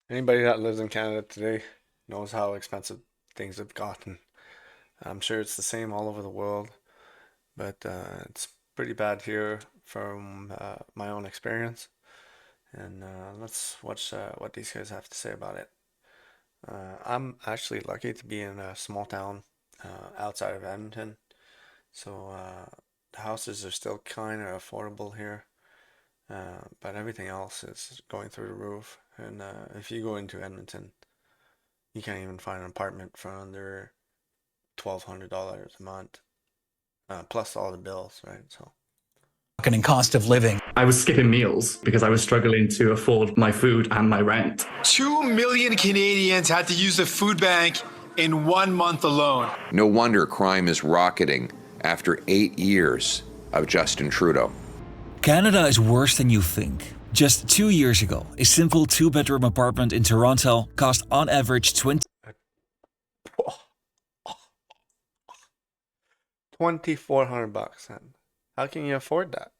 Anybody that lives in Canada today knows how expensive things have gotten. I'm sure it's the same all over the world, but it's pretty bad here from my own experience. And let's watch what these guys have to say about it. I'm actually lucky to be in a small town outside of Edmonton, so the houses are still kind of affordable here. But everything else is going through the roof. And if you go into Edmonton, you can't even find an apartment for under $1,200 a month, plus all the bills, right? So, And cost of living. I was skipping meals because I was struggling to afford my food and my rent. 2 million Canadians had to use the food bank in 1 month alone. No wonder crime is rocketing after 8 years of Justin Trudeau. Canada is worse than you think. Just 2 years ago, a simple two-bedroom apartment in Toronto cost on average $2,400. And how can you afford that?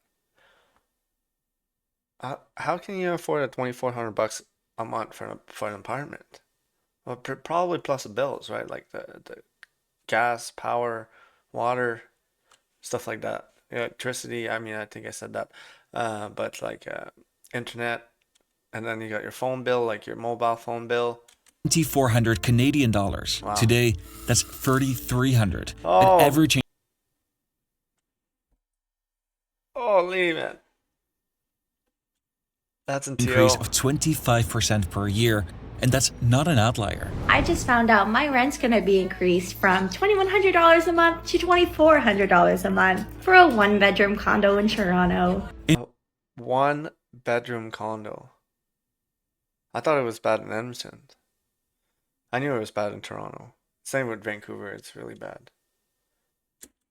How can you afford a $2,400 a month for an apartment? Well, probably plus the bills, right? Like the gas, power, water, stuff like that. Electricity. I mean, I think I said that. But like internet, and then you got your phone bill, like your mobile phone bill. 2,400 Canadian dollars. Wow. Today, that's 3,300. Oh. An average Holy man. That's increase of 25% per year, and that's not an outlier. I just found out my rent's gonna be increased from $2,100 a month to $2,400 a month for a one-bedroom condo in Toronto. One-bedroom condo. I thought it was bad in Edmonton. I knew it was bad in Toronto. Same with Vancouver, it's really bad.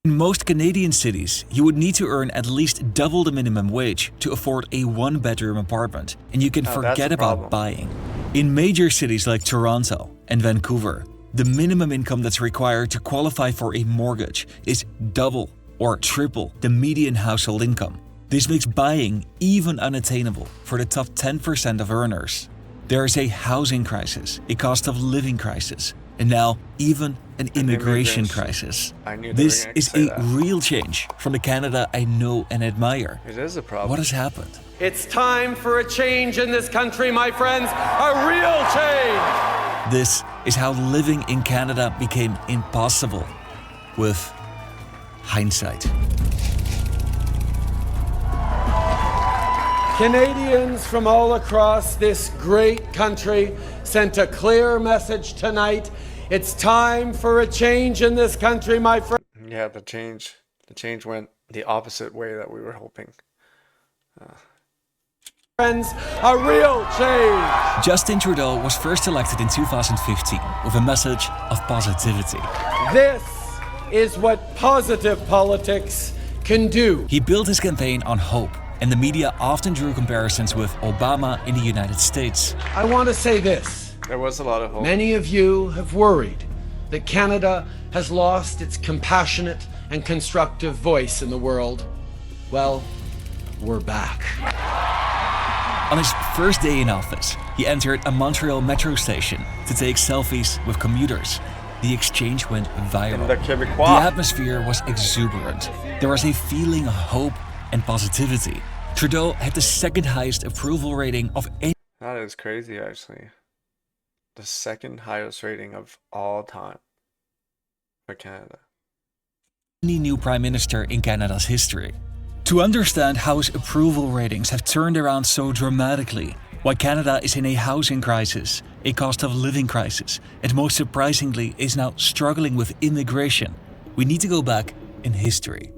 In most Canadian cities, you would need to earn at least double the minimum wage to afford a one-bedroom apartment, and you can forget about buying. In major cities like Toronto and Vancouver, the minimum income that's required to qualify for a mortgage is double or triple the median household income. This makes buying even unattainable for the top 10% of earners. There is a housing crisis, a cost of living crisis, and now even an immigration crisis. This is a real change from the Canada I know and admire. It is a problem. What has happened? It's time for a change in this country, my friends, a real change! This is how living in Canada became impossible with hindsight. Canadians from all across this great country sent a clear message tonight. It's time for a change in this country, my friend. Yeah, the change went the opposite way that we were hoping. Friends, a real change. Justin Trudeau was first elected in 2015 with a message of positivity. This is what positive politics can do. He built his campaign on hope, and the media often drew comparisons with Obama in the United States. I want to say this. There was a lot of hope. Many of you have worried that Canada has lost its compassionate and constructive voice in the world. Well, we're back. On his first day in office, he entered a Montreal metro station to take selfies with commuters. The exchange went viral. The atmosphere was exuberant. There was a feeling of hope and positivity. Trudeau had the second highest approval rating of any. That is crazy, actually. The second highest rating of all time for Canada. Any new prime minister in Canada's history. To understand how his approval ratings have turned around so dramatically, why Canada is in a housing crisis, a cost of living crisis, and most surprisingly is now struggling with immigration, we need to go back in history.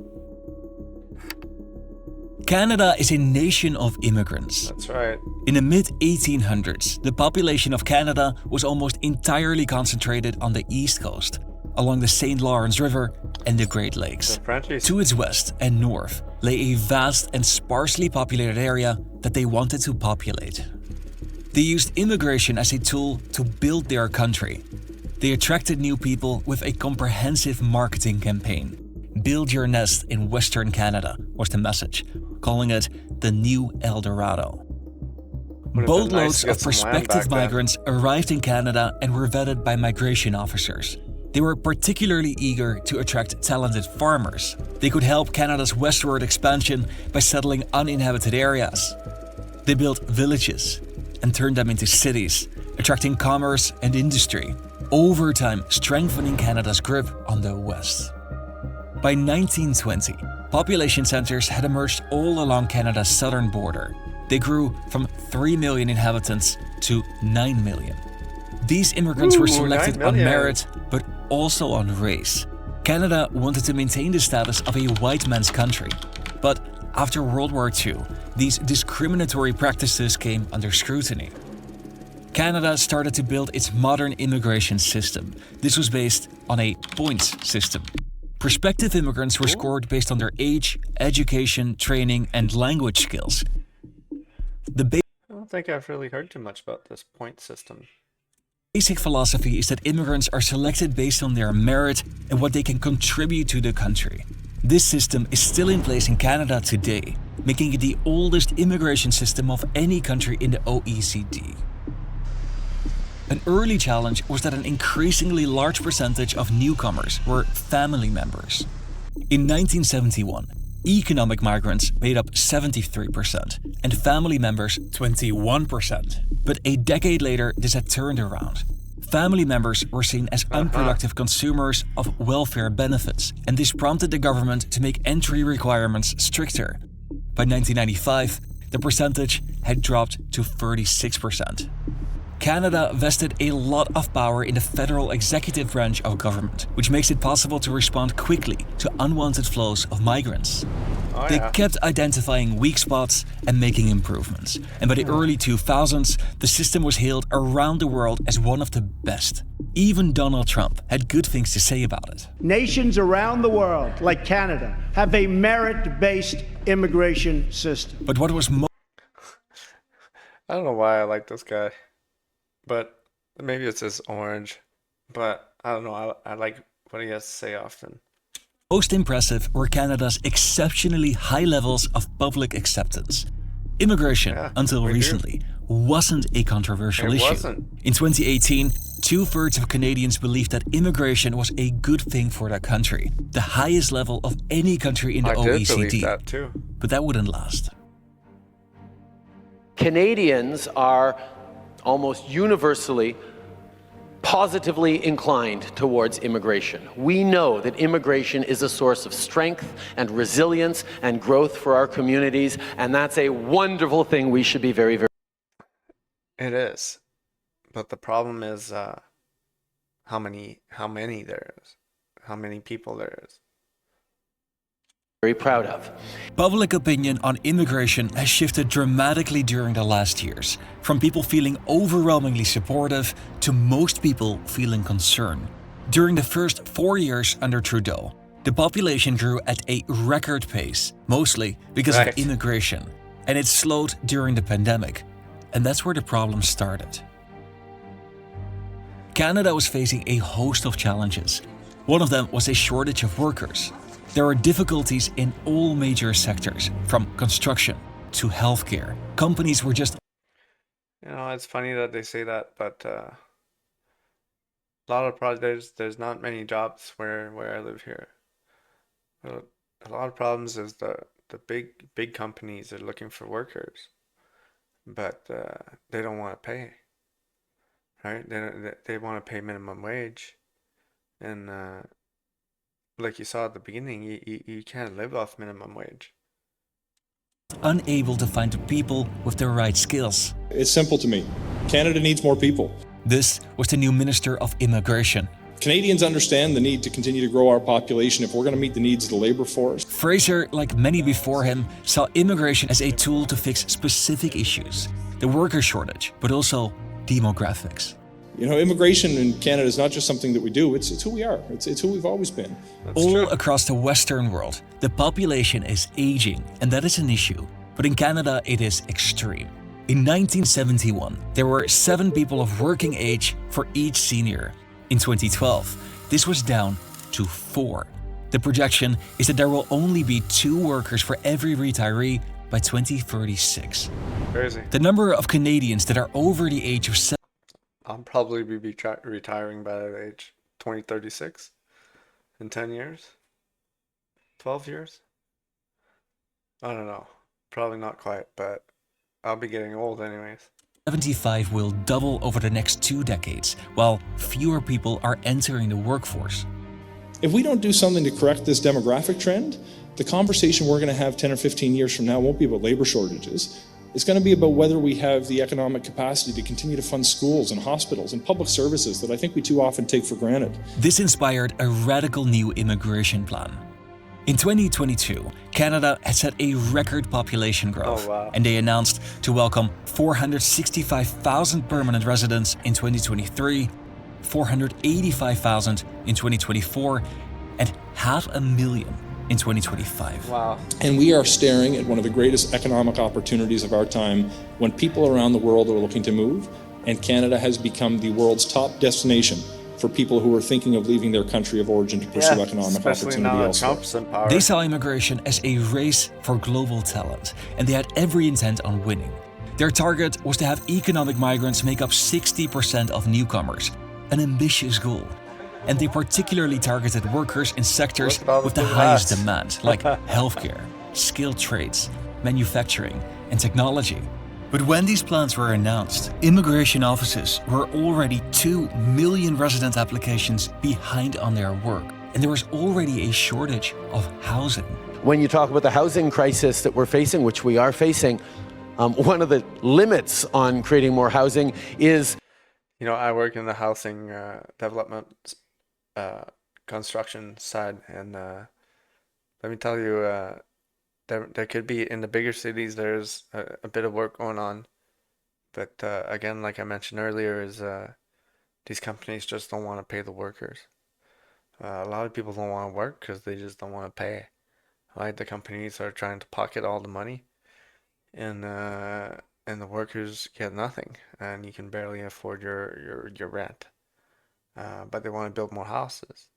Canada is a nation of immigrants. That's right. In the mid-1800s, the population of Canada was almost entirely concentrated on the east coast, along the St. Lawrence River and the Great Lakes. To its west and north lay a vast and sparsely populated area that they wanted to populate. They used immigration as a tool to build their country. They attracted new people with a comprehensive marketing campaign. Build your nest in Western Canada was the message, calling it the new El Dorado. Boatloads of prospective migrants arrived in Canada and were vetted by migration officers. They were particularly eager to attract talented farmers. They could help Canada's westward expansion by settling uninhabited areas. They built villages and turned them into cities, attracting commerce and industry, over time strengthening Canada's grip on the West. By 1920, population centres had emerged all along Canada's southern border. They grew from 3 million inhabitants to 9 million. These immigrants were selected on merit, but also on race. Canada wanted to maintain the status of a white man's country. But after World War II, these discriminatory practices came under scrutiny. Canada started to build its modern immigration system. This was based on a points system. Prospective immigrants were scored based on their age, education, training, and language skills. I don't think I've really heard too much about this point system. Basic philosophy is that immigrants are selected based on their merit and what they can contribute to the country. This system is still in place in Canada today, making it the oldest immigration system of any country in the OECD. An early challenge was that an increasingly large percentage of newcomers were family members. In 1971, economic migrants made up 73% and family members 21%. But a decade later, this had turned around. Family members were seen as unproductive consumers of welfare benefits, and this prompted the government to make entry requirements stricter. By 1995, the percentage had dropped to 36%. Canada vested a lot of power in the federal executive branch of government, which makes it possible to respond quickly to unwanted flows of migrants. They kept identifying weak spots and making improvements. And by the early 2000s, the system was hailed around the world as one of the best. Even Donald Trump had good things to say about it. Nations around the world, like Canada, have a merit-based immigration system. But what was I don't know why I like this guy. But maybe it's just orange. But I don't know. I like what he has to say often. Most impressive were Canada's exceptionally high levels of public acceptance. Immigration, until recently, wasn't a controversial issue. In 2018, 2/3 of Canadians believed that immigration was a good thing for their country, the highest level of any country in the OECD. I did believe that too. But that wouldn't last. Canadians are almost universally positively inclined towards immigration. We know that immigration is a source of strength and resilience and growth for our communities, and that's a wonderful thing we should be very, very... It is. But the problem is how many there is, how many people there is. Very proud of. Public opinion on immigration has shifted dramatically during the last years, from people feeling overwhelmingly supportive to most people feeling concerned. During the first 4 years under Trudeau, the population grew at a record pace, mostly because of immigration, and it slowed during the pandemic, and that's where the problem started. Canada was facing a host of challenges. One of them was a shortage of workers. There are difficulties in all major sectors, from construction to healthcare. Companies were just... You know, it's funny that they say that, but a lot of projects, there's not many jobs where I live here. A lot of problems is the big companies are looking for workers, but they don't want to pay, right? They want to pay minimum wage, and like you saw at the beginning, you can't live off minimum wage. Unable to find the people with the right skills. It's simple to me. Canada needs more people. This was the new Minister of Immigration. Canadians understand the need to continue to grow our population if we're going to meet the needs of the labor force. Fraser, like many before him, saw immigration as a tool to fix specific issues. The worker shortage, but also demographics. You know, immigration in Canada is not just something that we do, it's who we are. It's who we've always been. All across the Western world, the population is aging, and that is an issue. But in Canada, it is extreme. In 1971, there were 7 people of working age for each senior. In 2012, this was down to 4. The projection is that there will only be 2 workers for every retiree by 2036. Crazy. The number of Canadians that are over the age of I'll probably be retiring by that age, 2036, in 10 years, 12 years. I don't know. Probably not quite, but I'll be getting old anyways. 75 will double over the next 2 decades, while fewer people are entering the workforce. If we don't do something to correct this demographic trend, the conversation we're going to have 10 or 15 years from now won't be about labor shortages. It's going to be about whether we have the economic capacity to continue to fund schools and hospitals and public services that I think we too often take for granted. This inspired a radical new immigration plan. In 2022, Canada had set a record population growth, and they announced to welcome 465,000 permanent residents in 2023, 485,000 in 2024, and 500,000 in 2025. Wow. And we are staring at one of the greatest economic opportunities of our time when people around the world are looking to move, and Canada has become the world's top destination for people who are thinking of leaving their country of origin to pursue economic opportunity elsewhere. They saw immigration as a race for global talent, and they had every intent on winning. Their target was to have economic migrants make up 60% of newcomers, an ambitious goal. And they particularly targeted workers in sectors with the highest demand, like healthcare, skilled trades, manufacturing, and technology. But when these plans were announced, immigration offices were already 2 million resident applications behind on their work, and there was already a shortage of housing. When you talk about the housing crisis that we're facing, which we are facing, one of the limits on creating more housing is... You know, I work in the housing development construction side, and let me tell you, there could be, in the bigger cities, there's a bit of work going on, but again, like I mentioned earlier, is these companies just don't want to pay the workers. A lot of people don't want to work because they just don't want to pay. Right? The companies are trying to pocket all the money, and the workers get nothing, and you can barely afford your rent. But they want to build more houses,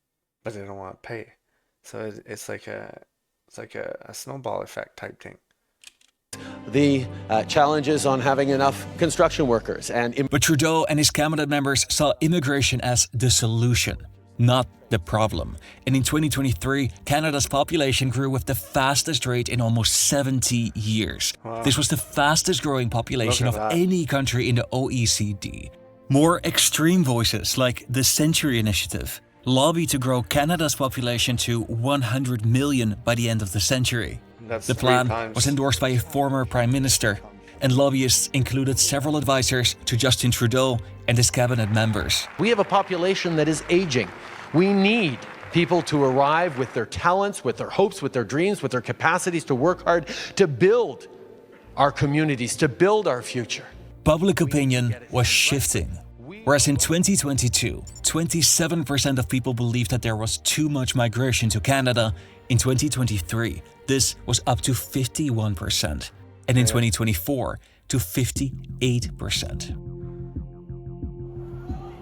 but they don't want to pay. So it's like a snowball effect type thing. The challenges on having enough construction workers and... But Trudeau and his cabinet members saw immigration as the solution, not the problem. And in 2023, Canada's population grew with the fastest rate in almost 70 years. Wow. This was the fastest growing population of any country in the OECD. More extreme voices, like the Century Initiative, lobby to grow Canada's population to 100 million by the end of the century. The plan was endorsed by a former prime minister, and lobbyists included several advisors to Justin Trudeau and his cabinet members. We have a population that is aging. We need people to arrive with their talents, with their hopes, with their dreams, with their capacities to work hard, to build our communities, to build our future. Public opinion was shifting. Whereas in 2022, 27% of people believed that there was too much migration to Canada, in 2023, this was up to 51%, and in 2024, to 58%.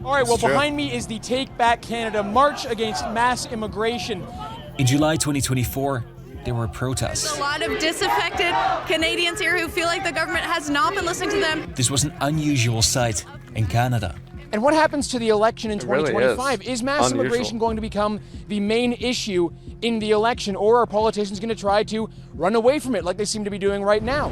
All right, well, behind me is the Take Back Canada March Against Mass Immigration. In July 2024, there were protests. There's a lot of disaffected Canadians here who feel like the government has not been listening to them. This was an unusual sight in Canada. And what happens to the election in 2025? Is mass immigration going to become the main issue in the election, or are politicians going to try to run away from it like they seem to be doing right now?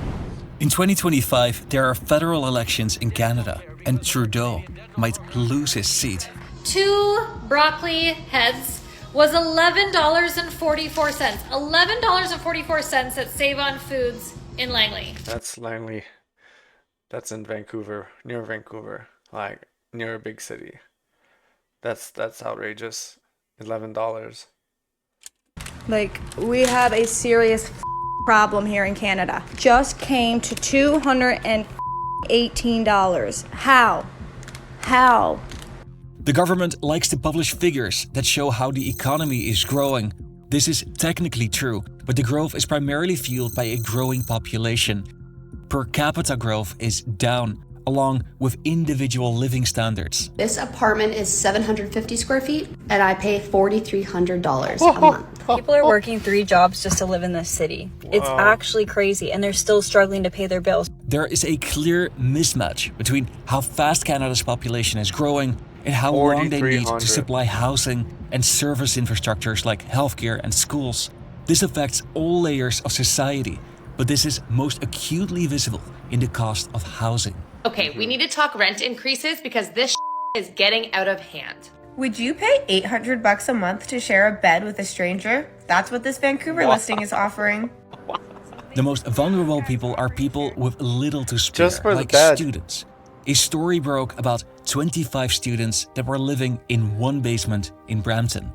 In 2025, there are federal elections in Canada, and Trudeau might lose his seat. 2 broccoli heads was $11.44. $11.44 at Save On Foods in Langley. That's Langley. That's in Vancouver, near Vancouver, like near a big city. That's outrageous. $11. Like, we have a serious problem here in Canada. Just came to $218. How? The government likes to publish figures that show how the economy is growing. This is technically true, but the growth is primarily fueled by a growing population. Per capita growth is down, along with individual living standards. This apartment is 750 square feet, and I pay $4,300 a month. People are working 3 jobs just to live in this city. It's actually crazy, and they're still struggling to pay their bills. There is a clear mismatch between how fast Canada's population is growing and how long they need to supply housing and service infrastructures like healthcare and schools. This affects all layers of society, but this is most acutely visible in the cost of housing. Okay, we need to talk rent increases because this is getting out of hand. Would you pay $800 a month to share a bed with a stranger? That's what this Vancouver listing is offering. The most vulnerable people are people with little to spare, Just for like the bed. students. A story broke about 25 students that were living in one basement in Brampton,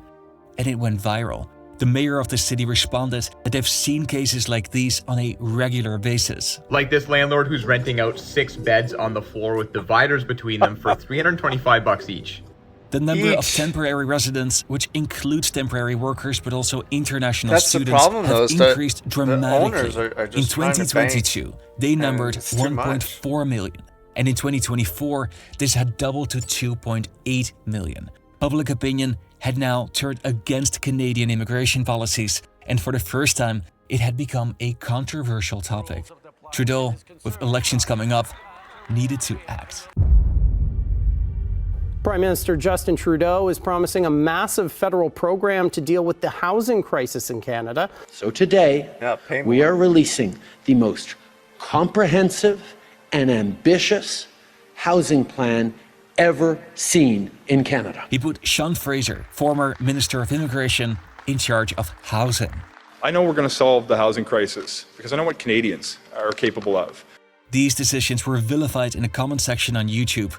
and it went viral. The mayor of the city responded that they've seen cases like these on a regular basis. Like this landlord who's renting out 6 beds on the floor with dividers between them for $325 each. The number of temporary residents, which includes temporary workers but also international That's the students, problem, though, have is that increased the dramatically. owners are In just trying to bank, 2022, they numbered it's too much. 1.4 million. And in 2024, this had doubled to 2.8 million. Public opinion had now turned against Canadian immigration policies, and for the first time, it had become a controversial topic. Trudeau, with elections coming up, needed to act. Prime Minister Justin Trudeau is promising a massive federal program to deal with the housing crisis in Canada. So today, we are releasing the most comprehensive and ambitious housing plan ever seen in Canada. He put Sean Fraser, former Minister of Immigration, in charge of housing. I know we're going to solve the housing crisis because I know what Canadians are capable of. These decisions were vilified in the comment section on YouTube.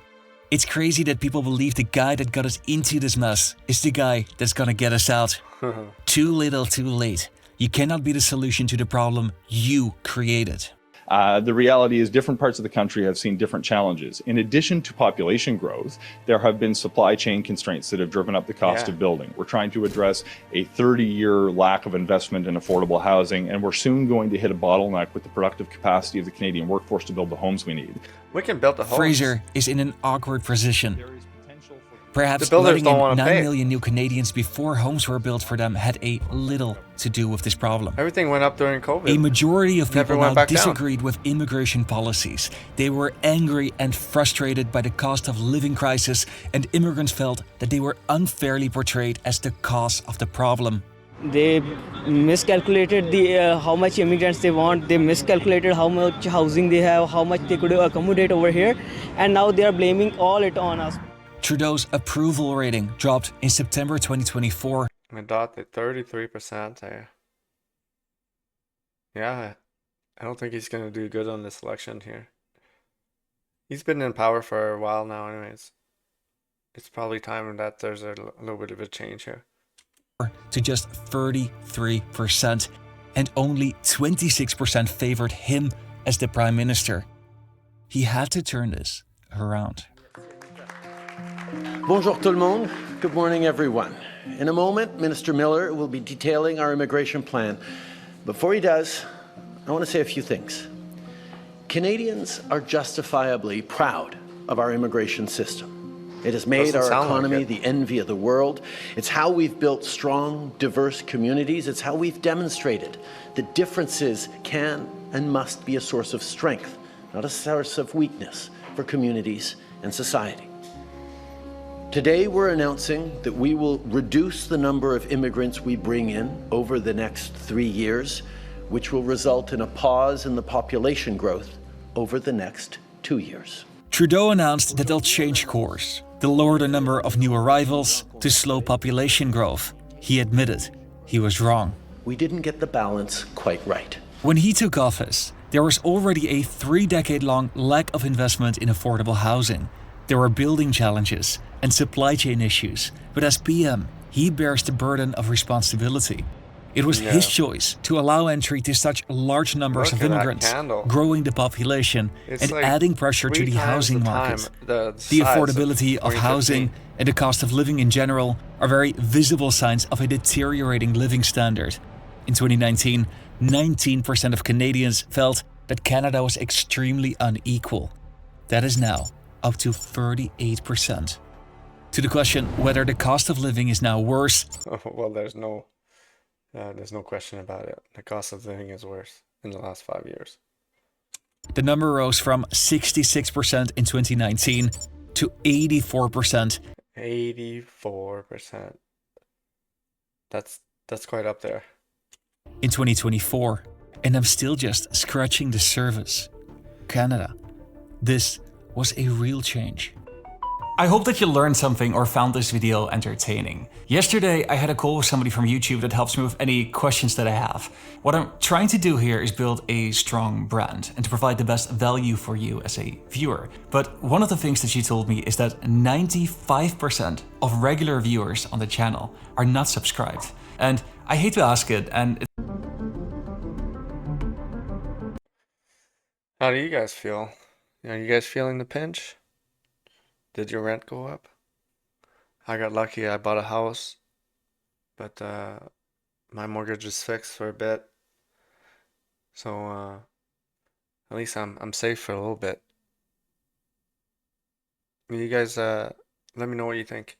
It's crazy that people believe the guy that got us into this mess is the guy that's gonna get us out. Too little, too late. You cannot be the solution to the problem you created. The reality is different parts of the country have seen different challenges. In addition to population growth, there have been supply chain constraints that have driven up the cost of building. We're trying to address a 30-year lack of investment in affordable housing, and we're soon going to hit a bottleneck with the productive capacity of the Canadian workforce to build the homes we need. We can build the homes. Fraser is in an awkward position. Perhaps The builders letting don't in wanna 9 pay. million new Canadians before homes were built for them had a little to do with this problem. Everything went up during COVID. A majority of Never people went now back down. disagreed with immigration policies. They were angry and frustrated by the cost of living crisis, and immigrants felt that they were unfairly portrayed as the cause of the problem. They miscalculated the how much immigrants they want. They miscalculated how much housing they have, how much they could accommodate over here, and now they are blaming all it on us. Trudeau's approval rating dropped in September 2024. My dot at 33% there. Yeah, I don't think he's going to do good on this election here. He's been in power for a while now anyways. It's probably time that there's a little bit of a change here. To just 33%, and only 26% favored him as the Prime Minister. He had to turn this around. Bonjour tout le monde. Good morning, everyone. In a moment, Minister Miller will be detailing our immigration plan. Before he does, I want to say a few things. Canadians are justifiably proud of our immigration system. It has made Doesn't our sound like economy it. the envy of the world. It's how we've built strong, diverse communities. It's how we've demonstrated that differences can and must be a source of strength, not a source of weakness for communities and society. Today, we're announcing that we will reduce the number of immigrants we bring in over the next 3 years, which will result in a pause in the population growth over the next 2 years. Trudeau announced that they'll change course. They'll lower the number of new arrivals to slow population growth. He admitted he was wrong. We didn't get the balance quite right. When he took office, there was already a 3-decade-long lack of investment in affordable housing. There were building challenges and supply chain issues, but as PM, he bears the burden of responsibility. It was his choice to allow entry to such large numbers Look of at that immigrants, candle. growing the population It's and like adding pressure to 3 the times housing the market. time- the The size of affordability of 2015. housing and the cost of living in general are very visible signs of a deteriorating living standard. In 2019, 19% of Canadians felt that Canada was extremely unequal. That is now up to 38%. To the question whether the cost of living is now worse, Well, there's There's no question about it. The cost of living is worse in the last 5 years. The number rose from 66% in 2019 to 84%. 84%. That's quite up there. In 2024, and I'm still just scratching the surface. Canada. This was a real change. I hope that you learned something or found this video entertaining. Yesterday, I had a call with somebody from YouTube that helps me with any questions that I have. What I'm trying to do here is build a strong brand and to provide the best value for you as a viewer. But one of the things that she told me is that 95% of regular viewers on the channel are not subscribed. And I hate to ask it, and how do you guys feel? Are you guys feeling the pinch? Did your rent go up? I got lucky. I bought a house, but my mortgage is fixed for a bit. So at least I'm safe for a little bit. You guys let me know what you think.